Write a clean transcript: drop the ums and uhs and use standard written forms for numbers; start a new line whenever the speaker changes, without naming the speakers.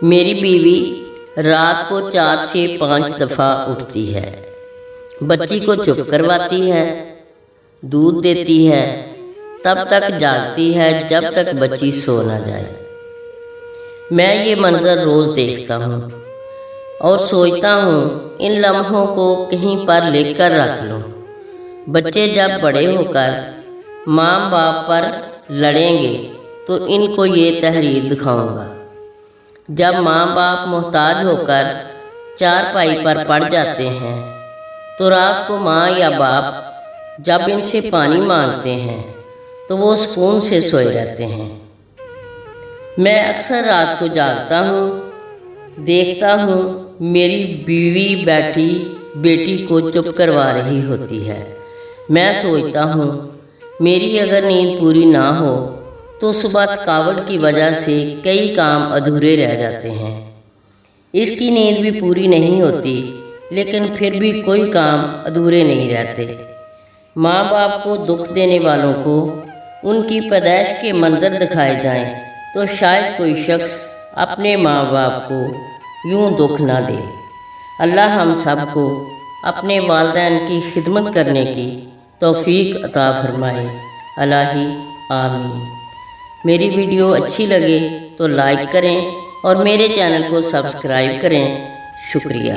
मेरी बीवी रात को 4 से 5 दफ़ा उठती है, बच्ची को चुप करवाती है, दूध देती है, तब तक जागती है जब तक बच्ची सो ना जाए। मैं ये मंज़र रोज़ देखता हूँ और सोचता हूँ इन लम्हों को कहीं पर लेकर रख लूँ। बच्चे जब बड़े होकर माँ बाप पर लड़ेंगे तो इनको ये तहरीर दिखाऊंगा। जब माँ बाप मोहताज होकर चारपाई पर पड़ जाते हैं तो रात को माँ या बाप जब इनसे पानी मांगते हैं तो वो सुकून से सोए रहते हैं। मैं अक्सर रात को जागता हूँ, देखता हूँ मेरी बीवी बैठी बेटी को चुप करवा रही होती है। मैं सोचता हूँ मेरी अगर नींद पूरी ना हो तो सुबह थकावट की वजह से कई काम अधूरे रह जाते हैं। इसकी नींद भी पूरी नहीं होती, लेकिन फिर भी कोई काम अधूरे नहीं रहते। माँ बाप को दुख देने वालों को उनकी पैदाइश के मंजर दिखाए जाएं तो शायद कोई शख्स अपने माँ बाप को यूं दुख ना दे। अल्लाह हम सब को अपने वालिदैन की खिदमत करने की तौफीक अता फरमाए। अल्लाही आमीन। मेरी वीडियो अच्छी लगे तो लाइक करें और मेरे चैनल को सब्सक्राइब करें। शुक्रिया।